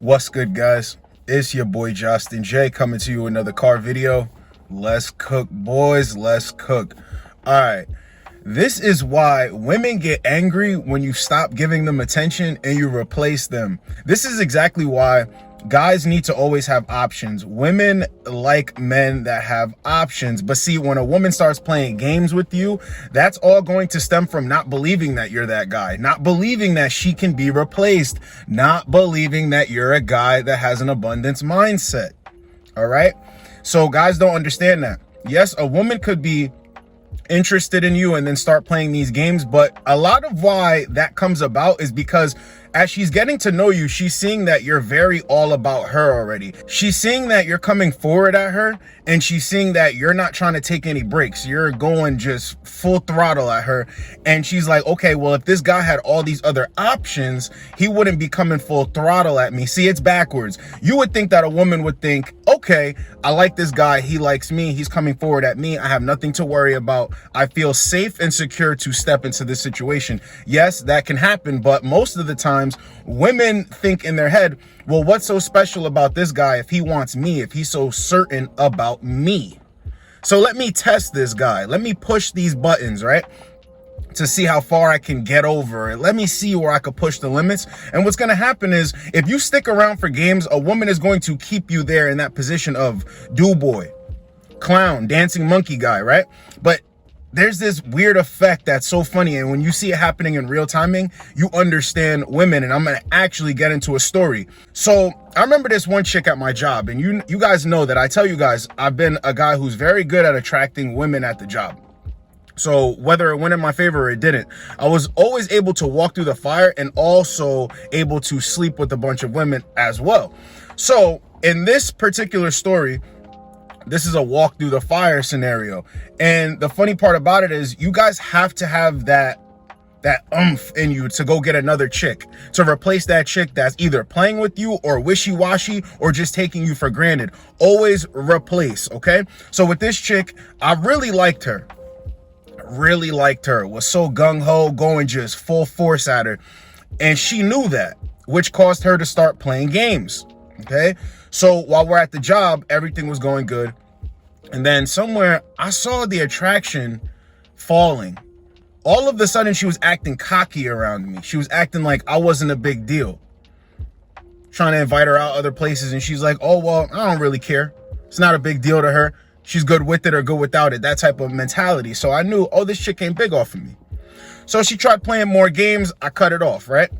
What's good, guys? It's your boy Justin J coming to you with another car video. Let's cook, boys. Let's cook. All right. This is why women get angry when you stop giving them attention and you replace them. This is exactly why guys need to always have options. Women like men that have options. But see, when a woman starts playing games with you, that's all going to stem from not believing that you're that guy, not believing that she can be replaced, not believing that you're a guy that has an abundance mindset. All right. So guys don't understand that. Yes, a woman could be interested in you and then start playing these games, but a lot of why that comes about is because as she's getting to know you, she's seeing that you're very all about her already. She's seeing that you're coming forward at her, and she's seeing that you're not trying to take any breaks. You're going just full throttle at her, and she's like, okay, well, if this guy had all these other options, he wouldn't be coming full throttle at me. See, it's backwards. You would think that a woman would think, okay, I like this guy, he likes me, he's coming forward at me, I have nothing to worry about, I feel safe and secure to step into this situation. Yes, that can happen, but most of the times women think in their head, well, what's so special about this guy if he wants me, if he's so certain about me? So let me test this guy. Let me push these buttons, right? To see how far I can get over it. Let me see where I could push the limits. And what's going to happen is if you stick around for games, a woman is going to keep you there in that position of do boy, clown, dancing monkey guy, right? But there's this weird effect that's so funny, and when you see it happening in real timing, you understand women. And I'm gonna actually get into a story. So I remember this one chick at my job, and you guys know that I tell you guys I've been a guy who's very good at attracting women at the job. So whether it went in my favor or it didn't, I was always able to walk through the fire and also able to sleep with a bunch of women as well. So in this particular story, this is a walk through the fire scenario. And the funny part about it is you guys have to have that oomph in you to go get another chick, to replace that chick that's either playing with you or wishy-washy or just taking you for granted. Always replace, okay? So with this chick, I really liked her. Was so gung-ho, going just full force at her. And she knew that, which caused her to start playing games, okay? So while we're at the job, everything was going good. And then somewhere I saw the attraction falling. All of a sudden, she was acting cocky around me. She was acting like I wasn't a big deal. Trying to invite her out other places. And she's like, oh, well, I don't really care. It's not a big deal to her. She's good with it or good without it. That type of mentality. So I knew, oh, this chick ain't big off of me. So she tried playing more games. I cut it off, right?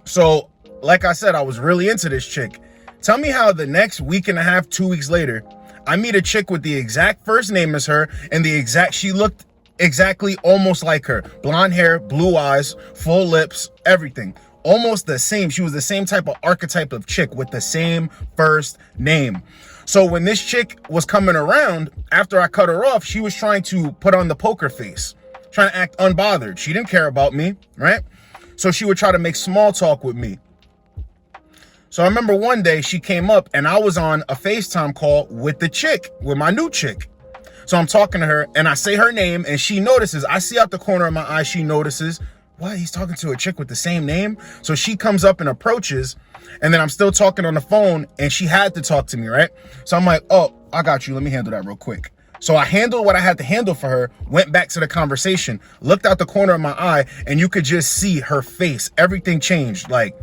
So like I said, I was really into this chick. Tell me how the next week and a half, 2 weeks later, I meet a chick with the exact first name as her and she looked exactly almost like her. Blonde hair, blue eyes, full lips, everything. Almost the same. She was the same type of archetype of chick with the same first name. So when this chick was coming around, after I cut her off, she was trying to put on the poker face, trying to act unbothered. She didn't care about me, right? So she would try to make small talk with me. So I remember one day she came up and I was on a FaceTime call with the chick, with my new chick. So I'm talking to her and I say her name and she notices. I see out the corner of my eye, she notices, what, he's talking to a chick with the same name? So she comes up and approaches, and then I'm still talking on the phone and she had to talk to me, right? So I'm like, oh, I got you. Let me handle that real quick. So I handled what I had to handle for her, went back to the conversation, looked out the corner of my eye, and you could just see her face. Everything changed. Like,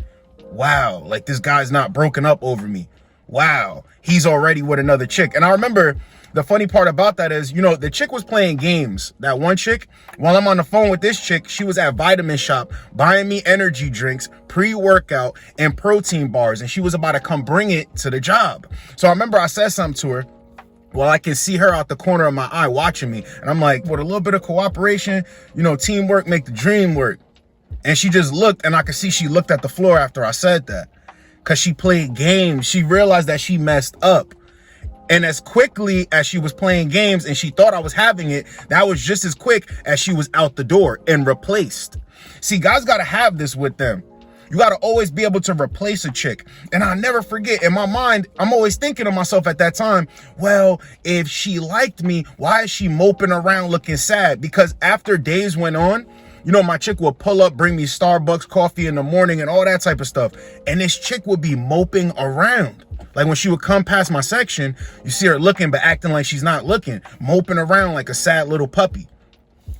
wow, like this guy's not broken up over me. Wow, he's already with another chick. And I remember the funny part about that is, the chick was playing games. That one chick, while I'm on the phone with this chick, she was at Vitamin Shop buying me energy drinks, pre-workout, and protein bars. And she was about to come bring it to the job. So I remember I said something to her. Well, I can see her out the corner of my eye watching me. And I'm like, with a little bit of cooperation, teamwork make the dream work. And she just looked, and I could see she looked at the floor after I said that. Because she played games. She realized that she messed up. And as quickly as she was playing games and she thought I was having it, that was just as quick as she was out the door and replaced. See, guys got to have this with them. You got to always be able to replace a chick. And I'll never forget, in my mind, I'm always thinking to myself at that time, well, if she liked me, why is she moping around looking sad? Because after days went on, You know, my chick will pull up, bring me Starbucks coffee in the morning and all that type of stuff. And this chick would be moping around. Like when she would come past my section, you see her looking, but acting like she's not looking, moping around like a sad little puppy.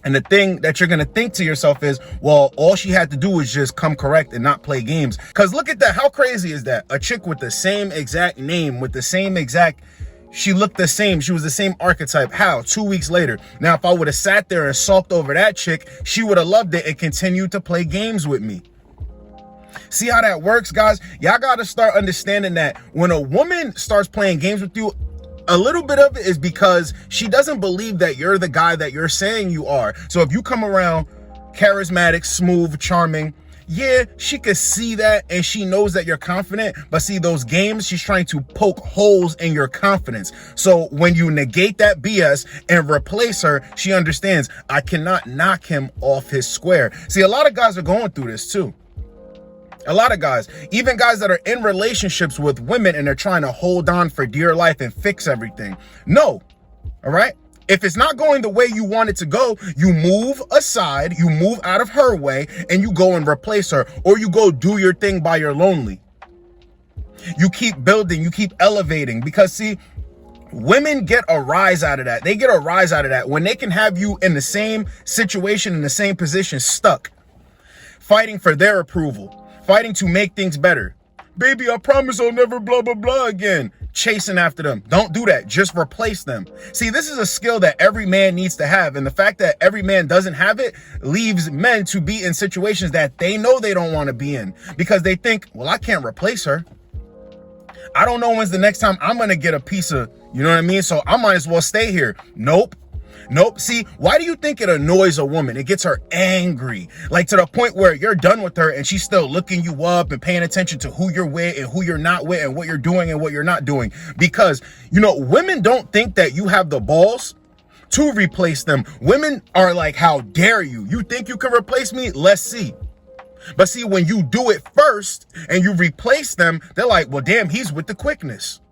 And the thing that you're going to think to yourself is, well, all she had to do was just come correct and not play games. Because look at that. How crazy is that? A chick with the same exact name, with the same exact, she looked the same. She was the same archetype. How? 2 weeks later. Now, if I would have sat there and sulked over that chick, she would have loved it and continued to play games with me. See how that works, guys? Y'all got to start understanding that when a woman starts playing games with you, a little bit of it is because she doesn't believe that you're the guy that you're saying you are. So if you come around charismatic, smooth, charming, yeah, she could see that and she knows that you're confident. But see, those games, she's trying to poke holes in your confidence. So when you negate that BS and replace her, she understands, I cannot knock him off his square. See, a lot of guys are going through this too. A lot of guys, even guys that are in relationships with women and they're trying to hold on for dear life and fix everything. No, all right? If it's not going the way you want it to go, you move aside, you move out of her way, and you go and replace her, or you go do your thing by your lonely. You keep building, you keep elevating, because see, women get a rise out of that. They get a rise out of that when they can have you in the same situation, in the same position, stuck, fighting for their approval. Fighting to make things better. Baby, I promise I'll never blah, blah, blah again. Chasing after them. Don't do that. Just replace them. See, this is a skill that every man needs to have. And the fact that every man doesn't have it leaves men to be in situations that they know they don't want to be in. Because they think, well, I can't replace her. I don't know when's the next time I'm going to get a piece of, you know what I mean? So I might as well stay here. Nope. Nope. See, why do you think it annoys a woman? It gets her angry, like to the point where you're done with her and she's still looking you up and paying attention to who you're with and who you're not with and what you're doing and what you're not doing. Because, you know, women don't think that you have the balls to replace them. Women are like, how dare you? You think you can replace me? Let's see. But see, when you do it first and you replace them, they're like, well, damn, he's with the quickness.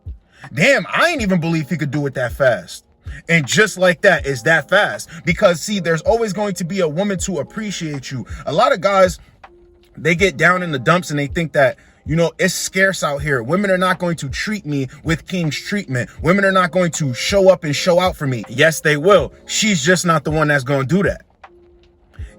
Damn, I ain't even believe he could do it that fast. And just like that, it's that fast. Because see, there's always going to be a woman to appreciate you. A lot of guys, they get down in the dumps and they think that, you know, it's scarce out here. Women are not going to treat me with king's treatment. Women are not going to show up and show out for me. Yes, they will. She's just not the one that's going to do that.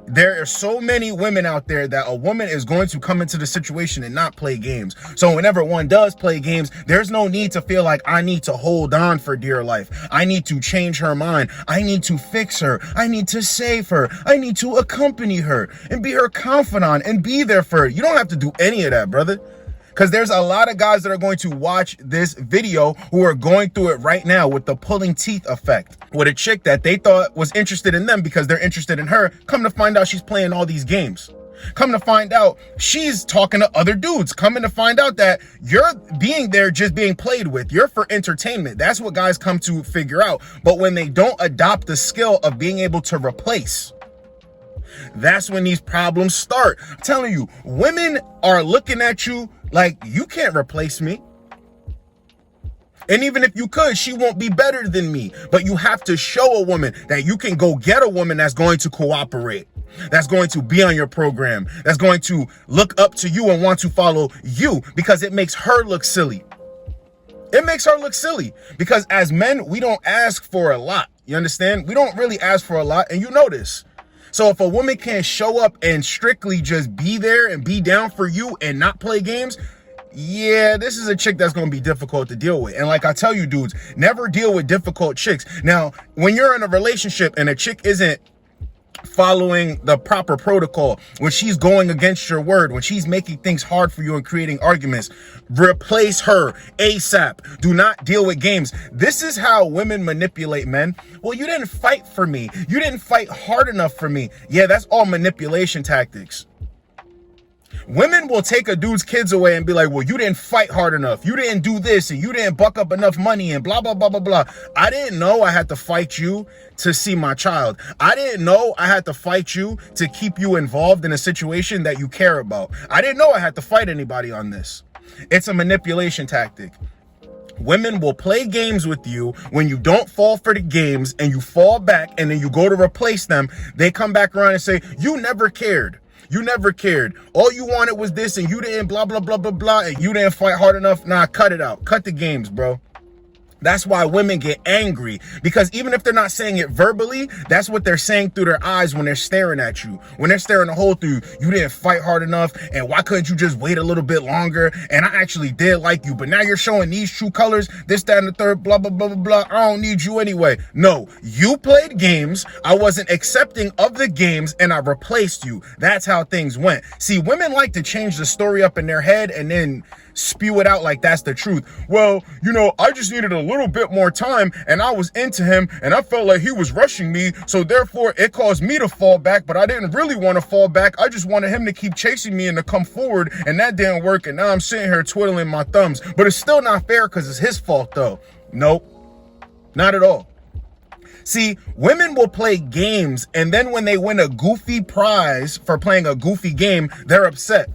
There are so many women out there that a woman is going to come into the situation and not play games. So whenever one does play games, there's no need to feel like I need to hold on for dear life. I need to change her mind. I need to fix her. I need to save her. I need to accompany her and be her confidant and be there for her. You don't have to do any of that, brother. Because there's a lot of guys that are going to watch this video who are going through it right now with the pulling teeth effect. With a chick that they thought was interested in them because they're interested in her. Come to find out she's playing all these games. Come to find out she's talking to other dudes. Coming to find out that you're being there just being played with. You're for entertainment. That's what guys come to figure out. But when they don't adopt the skill of being able to replace, that's when these problems start. I'm telling you, women are looking at you like, you can't replace me. And even if you could, she won't be better than me. But you have to show a woman that you can go get a woman that's going to cooperate, that's going to be on your program, that's going to look up to you and want to follow you, because it makes her look silly. It makes her look silly because as men, we don't ask for a lot. You understand? We don't really ask for a lot, and you know this. So if a woman can't show up and strictly just be there and be down for you and not play games, yeah, this is a chick that's going to be difficult to deal with. And like I tell you dudes, never deal with difficult chicks. Now, when you're in a relationship and a chick isn't following the proper protocol, when she's going against your word, when she's making things hard for you and creating arguments, replace her ASAP. Do not deal with games. This is how women manipulate men. Well, you didn't fight for me. You didn't fight hard enough for me. Yeah, that's all manipulation tactics. Women will take a dude's kids away and be like, well, you didn't fight hard enough. You didn't do this and you didn't buck up enough money and blah, blah, blah, blah, blah. I didn't know I had to fight you to see my child. I didn't know I had to fight you to keep you involved in a situation that you care about. I didn't know I had to fight anybody on this. It's a manipulation tactic. Women will play games with you. When you don't fall for the games and you fall back and then you go to replace them, they come back around and say, you never cared. You never cared. All you wanted was this and you didn't blah, blah, blah, blah, blah, and you didn't fight hard enough. Nah, cut it out. Cut the games, bro. That's why women get angry, because even if they're not saying it verbally, that's what they're saying through their eyes when they're staring at you. When they're staring a hole through you, you didn't fight hard enough, and why couldn't you just wait a little bit longer? And I actually did like you, but now you're showing these true colors, this, that, and the third, blah, blah, blah, blah, blah. I don't need you anyway. No, you played games. I wasn't accepting of the games, and I replaced you. That's how things went. See, women like to change the story up in their head and then spew it out like that's the truth. Well, you know, I just needed a little bit more time and I was into him and I felt like he was rushing me, so therefore it caused me to fall back, but I didn't really want to fall back. I just wanted him to keep chasing me and to come forward, and that didn't work, and now I'm sitting here twiddling my thumbs. But it's still not fair because it's his fault though. Nope, not at all. See, women will play games, and then when they win a goofy prize for playing a goofy game, they're upset.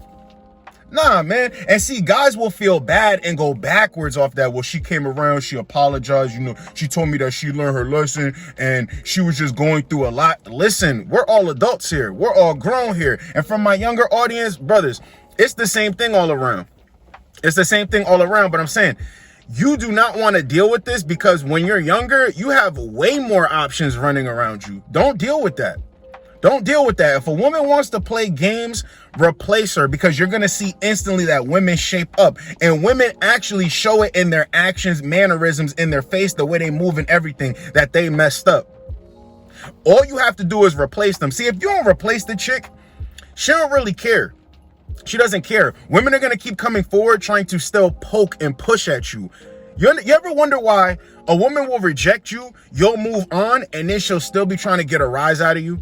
Nah, man. And see, guys will feel bad and go backwards off that. Well, she came around, she apologized, you know, she told me that she learned her lesson and she was just going through a lot. Listen, we're all adults here. We're all grown here. And from my younger audience, brothers, it's the same thing all around. It's the same thing all around, but I'm saying, you do not want to deal with this, because when you're younger, you have way more options running around you. Don't deal with that. Don't deal with that. If a woman wants to play games, replace her, because you're going to see instantly that women shape up, and women actually show it in their actions, mannerisms, in their face, the way they move and everything, that they messed up. All you have to do is replace them. See, if you don't replace the chick, she don't really care. She doesn't care. Women are going to keep coming forward trying to still poke and push at you. You ever wonder why a woman will reject you, you'll move on, and then she'll still be trying to get a rise out of you?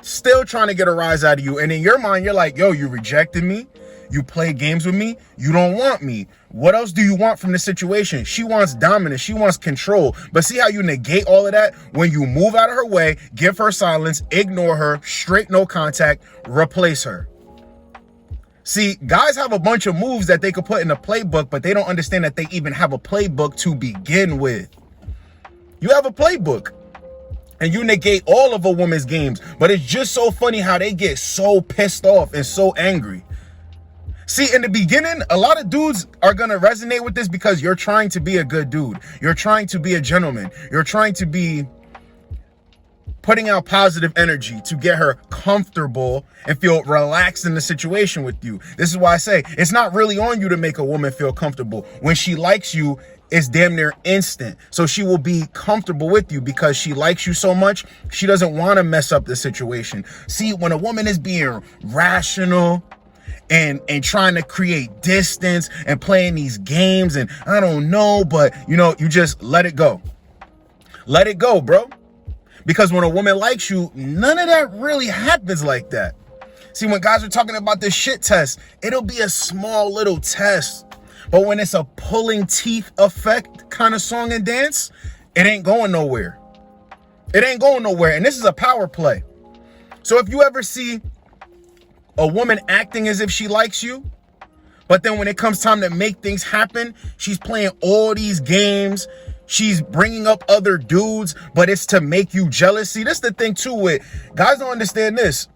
Still trying to get a rise out of you. And in your mind, you're like, yo, you rejected me. You play games with me. You don't want me. What else do you want from the situation? She wants dominance. She wants control. But see how you negate all of that? When you move out of her way, give her silence, ignore her, straight no contact, replace her. See, guys have a bunch of moves that they could put in a playbook, but they don't understand that they even have a playbook to begin with. You have a playbook. And you negate all of a woman's games. But it's just so funny how they get so pissed off and so angry. See, in the beginning, a lot of dudes are going to resonate with this because you're trying to be a good dude. You're trying to be a gentleman. You're trying to be putting out positive energy to get her comfortable and feel relaxed in the situation with you. This is why I say it's not really on you to make a woman feel comfortable. When she likes you, it's damn near instant. So she will be comfortable with you because she likes you so much. She doesn't want to mess up the situation. See, when a woman is being rational and trying to create distance and playing these games and I don't know, but you know, you just let it go. Let it go, bro. Because when a woman likes you, none of that really happens like that. See, when guys are talking about this shit test, it'll be a small little test. But when it's a pulling teeth effect kind of song and dance, it ain't going nowhere. It ain't going nowhere. And this is a power play. So if you ever see a woman acting as if she likes you, but then when it comes time to make things happen, she's playing all these games. She's bringing up other dudes, but it's to make you jealous. See, this is the thing too with guys don't understand this.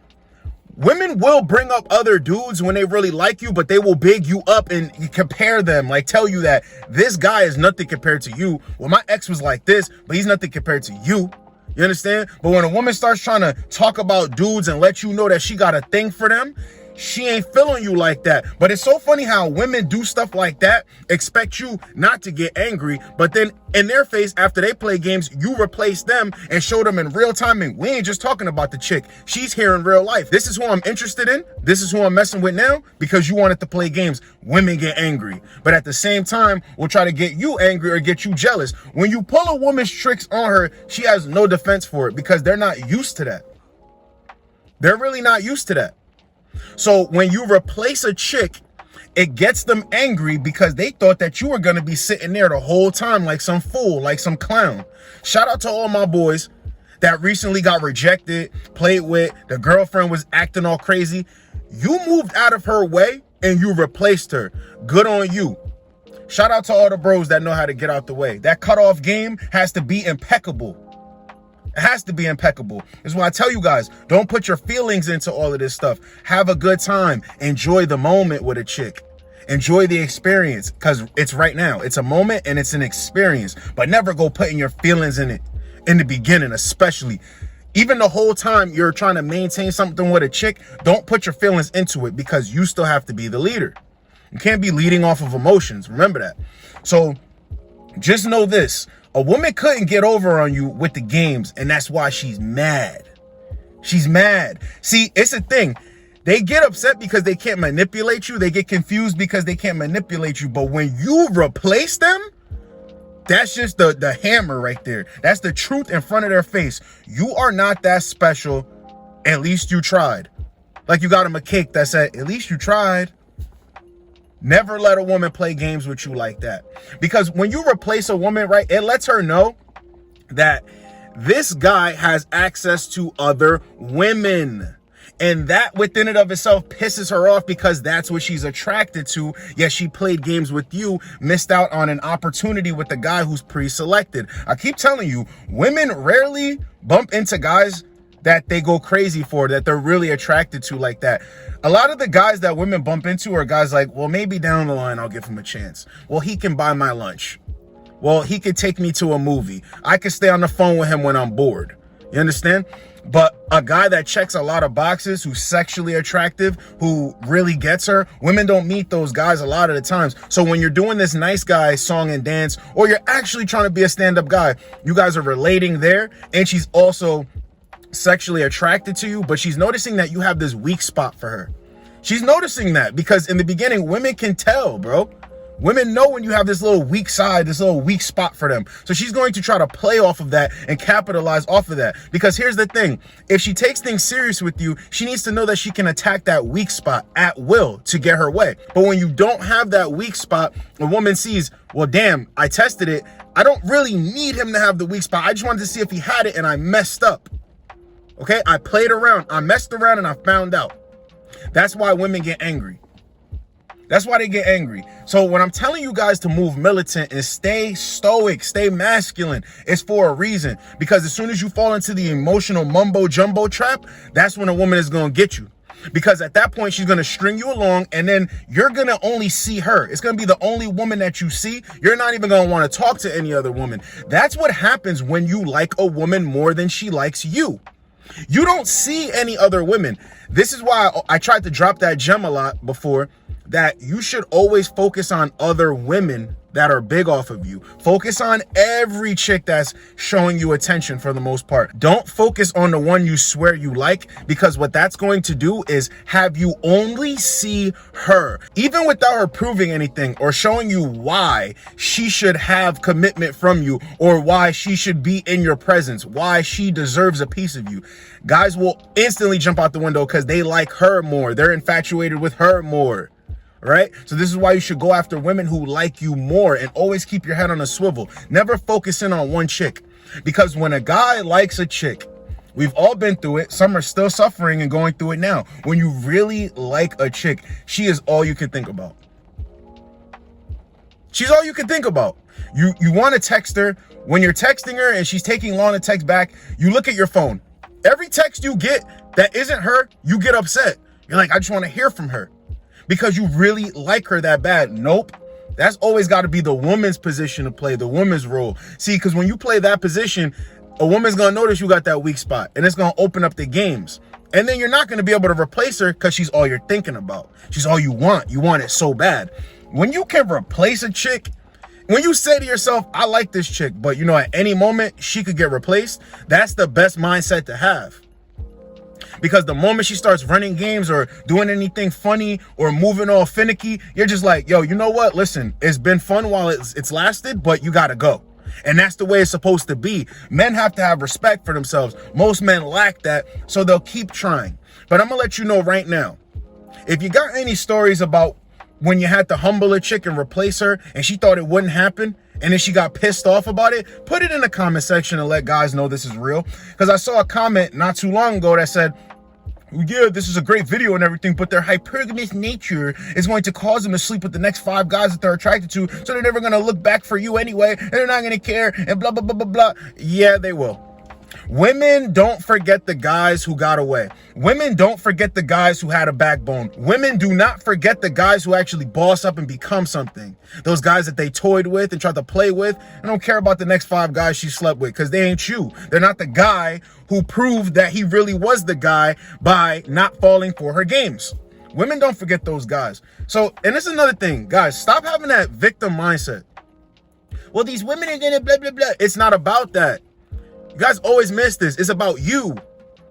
Women will bring up other dudes when they really like you, but they will big you up and compare them, like tell you that this guy is nothing compared to you. Well, my ex was like this, but he's nothing compared to you. You understand? But when a woman starts trying to talk about dudes and let you know that she got a thing for them, she ain't feeling you like that. But it's so funny how women do stuff like that, expect you not to get angry, but then in their face, after they play games, you replace them and show them in real time. And we ain't just talking about the chick. She's here in real life. This is who I'm interested in. This is who I'm messing with now because you wanted to play games. Women get angry. But at the same time, we'll try to get you angry or get you jealous. When you pull a woman's tricks on her, she has no defense for it because they're not used to that. They're really not used to that. So when you replace a chick, it gets them angry because they thought that you were going to be sitting there the whole time like some fool, like some clown. Shout out to all my boys that recently got rejected, played with, the girlfriend was acting all crazy. You moved out of her way and you replaced her. Good on you. Shout out to all the bros that know how to get out the way. That cutoff game has to be impeccable. It has to be impeccable. That's why I tell you guys, don't put your feelings into all of this stuff. Have a good time. Enjoy the moment with a chick. Enjoy the experience, because it's right now. It's a moment and it's an experience. But never go putting your feelings in it in the beginning, especially. Even the whole time you're trying to maintain something with a chick, don't put your feelings into it, because you still have to be the leader. You can't be leading off of emotions. Remember that. So just know this. A woman couldn't get over on you with the games, and that's why she's mad. She's mad. See, it's a thing. They get upset because they can't manipulate you. They get confused because they can't manipulate you. But when you replace them, that's just the hammer right there. That's the truth in front of their face. You are not that special. At least you tried. Like you got them a cake that said, at least you tried. Never let a woman play games with you like that. Because when you replace a woman, right, it lets her know that this guy has access to other women. And that within and of itself pisses her off, because that's what she's attracted to. Yes, she played games with you, missed out on an opportunity with the guy who's pre-selected. I keep telling you, women rarely bump into guys that they go crazy for, that they're really attracted to like that. A lot of the guys that women bump into are guys like, well, maybe down the line I'll give him a chance. Well, he can buy my lunch. Well, he could take me to a movie. I could stay on the phone with him when I'm bored. You understand? But a guy that checks a lot of boxes, who's sexually attractive, who really gets her, women don't meet those guys a lot of the times. So when you're doing this nice guy song and dance, or you're actually trying to be a stand-up guy, you guys are relating there, and she's also sexually attracted to you, but she's noticing that you have this weak spot for her. She's noticing that, because in the beginning, women can tell, bro. Women know when you have this little weak side, this little weak spot for them. So she's going to try to play off of that and capitalize off of that. Because here's the thing. If she takes things serious with you, she needs to know that she can attack that weak spot at will to get her way. But when you don't have that weak spot, a woman sees, well, damn, I tested it. I don't really need him to have the weak spot. I just wanted to see if he had it, and I messed up. Okay, I played around. I messed around and I found out. That's why women get angry. That's why they get angry. So when I'm telling you guys to move militant and stay stoic, stay masculine, it's for a reason. Because as soon as you fall into the emotional mumbo jumbo trap, that's when a woman is going to get you. Because at that point, she's going to string you along, and then you're going to only see her. It's going to be the only woman that you see. You're not even going to want to talk to any other woman. That's what happens when you like a woman more than she likes you. You don't see any other women. This is why I tried to drop that gem a lot before, that you should always focus on other women that are big off of you. Focus on every chick that's showing you attention for the most part. Don't focus on the one you swear you like, because what that's going to do is have you only see her, even without her proving anything or showing you why she should have commitment from you, or why she should be in your presence, why she deserves a piece of you. Guys will instantly jump out the window because they like her more. They're infatuated with her more. Right? So this is why you should go after women who like you more, and always keep your head on a swivel. Never focus in on one chick. Because when a guy likes a chick, we've all been through it. Some are still suffering and going through it now. When you really like a chick, she is all you can think about. She's all you can think about. You want to text her. When you're texting her and she's taking long to text back, you look at your phone. Every text you get that isn't her, you get upset. You're like, I just want to hear from her. Because you really like her that bad. Nope. That's always got to be the woman's position to play, the woman's role. See, because when you play that position, a woman's going to notice you got that weak spot, and it's going to open up the games. And then you're not going to be able to replace her because she's all you're thinking about. She's all you want. You want it so bad. When you can replace a chick, when you say to yourself, I like this chick, but you know, at any moment she could get replaced, that's the best mindset to have. Because the moment she starts running games or doing anything funny or moving all finicky, you're just like, yo, you know what? Listen, it's been fun while it's lasted, but you got to go. And that's the way it's supposed to be. Men have to have respect for themselves. Most men lack that, so they'll keep trying. But I'm going to let you know right now, if you got any stories about when you had to humble a chick and replace her and she thought it wouldn't happen, and then she got pissed off about it, put it in the comment section and let guys know this is real. Because I saw a comment not too long ago that said, Yeah, this is a great video and everything, but their hypergamous nature is going to cause them to sleep with the next 5 guys that they're attracted to, so they're never going to look back for you anyway, and they're not going to care, and blah, blah, blah, blah, blah. Yeah, they will. Women don't forget the guys who got away. Women don't forget the guys who had a backbone. Women do not forget the guys who actually boss up and become something. Those guys that they toyed with and tried to play with, and don't care about the next 5 guys she slept with, because they ain't you. They're not the guy who proved that he really was the guy by not falling for her games. Women don't forget those guys. So, and this is another thing, guys, stop having that victim mindset. Well, these women are gonna blah, blah, blah. It's not about that. You guys always miss this. It's about you,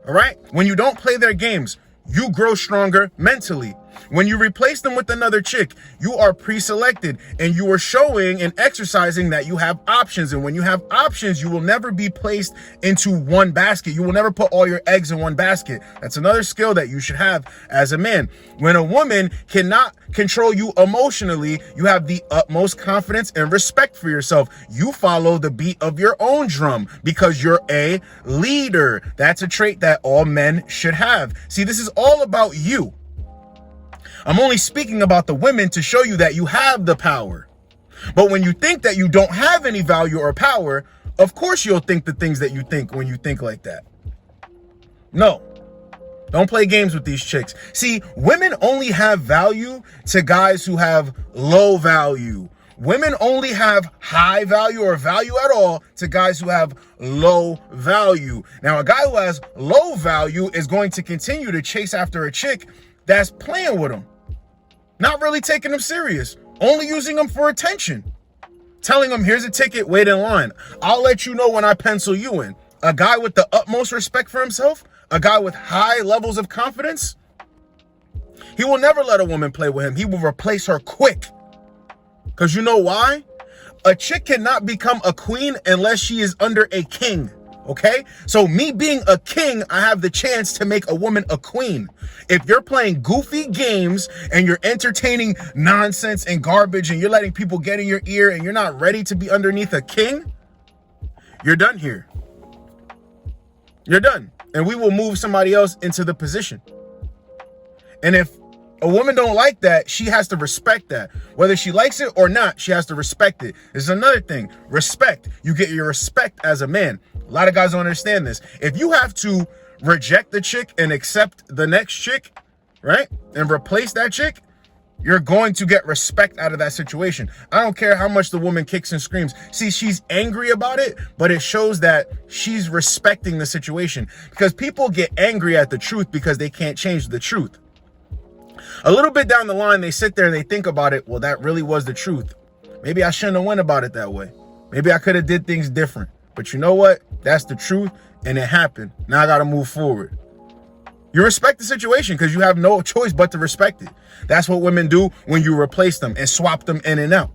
all right? When you don't play their games, you grow stronger mentally. When you replace them with another chick, you are pre-selected and you are showing and exercising that you have options. And when you have options, you will never be placed into one basket. You will never put all your eggs in one basket. That's another skill that you should have as a man. When a woman cannot control you emotionally, you have the utmost confidence and respect for yourself. You follow the beat of your own drum because you're a leader. That's a trait that all men should have. See, this is all about you. I'm only speaking about the women to show you that you have the power. But when you think that you don't have any value or power, of course you'll think the things that you think when you think like that. No, don't play games with these chicks. See, women only have value to guys who have low value. Women only have high value or value at all to guys who have low value. Now, a guy who has low value is going to continue to chase after a chick that's playing with him, not really taking him serious, only using him for attention, telling him, here's a ticket, wait in line. I'll let you know when I pencil you in. A guy with the utmost respect for himself, a guy with high levels of confidence, he will never let a woman play with him. He will replace her quick. Because you know why? A chick cannot become a queen unless she is under a king. Okay, so me being a king, I have the chance to make a woman a queen. If you're playing goofy games and you're entertaining nonsense and garbage and you're letting people get in your ear and you're not ready to be underneath a king, you're done here. You're done. And we will move somebody else into the position. And if a woman don't like that, she has to respect that. Whether she likes it or not, she has to respect it. This is another thing. Respect. You get your respect as a man. A lot of guys don't understand this. If you have to reject the chick and accept the next chick, right, and replace that chick, you're going to get respect out of that situation. I don't care how much the woman kicks and screams. See, she's angry about it, but it shows that she's respecting the situation. Because people get angry at the truth because they can't change the truth. A little bit down the line, they sit there and they think about it. Well, that really was the truth. Maybe I shouldn't have went about it that way. Maybe I could have did things different. But you know what? That's the truth, and it happened. Now I got to move forward. You respect the situation because you have no choice but to respect it. That's what women do when you replace them and swap them in and out.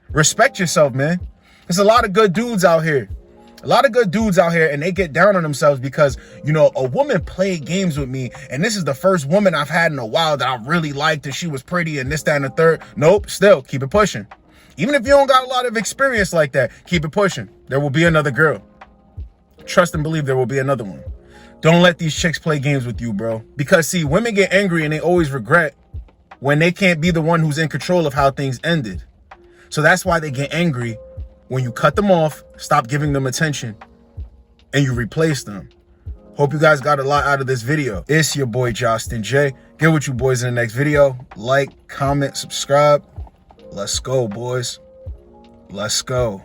Respect yourself, man. There's a lot of good dudes out here. A lot of good dudes out here, and they get down on themselves because, you know, a woman played games with me, and this is the first woman I've had in a while that I really liked, and she was pretty and this, that, and the third. Nope, still, keep it pushing. Even if you don't got a lot of experience like that, keep it pushing. There will be another girl. Trust and believe there will be another one. Don't let these chicks play games with you, bro. Because, see, women get angry and they always regret when they can't be the one who's in control of how things ended. So that's why they get angry when you cut them off, stop giving them attention, and you replace them. Hope you guys got a lot out of this video. It's your boy, Justin J. Get with you boys in the next video. Like, comment, subscribe. Let's go, boys. Let's go.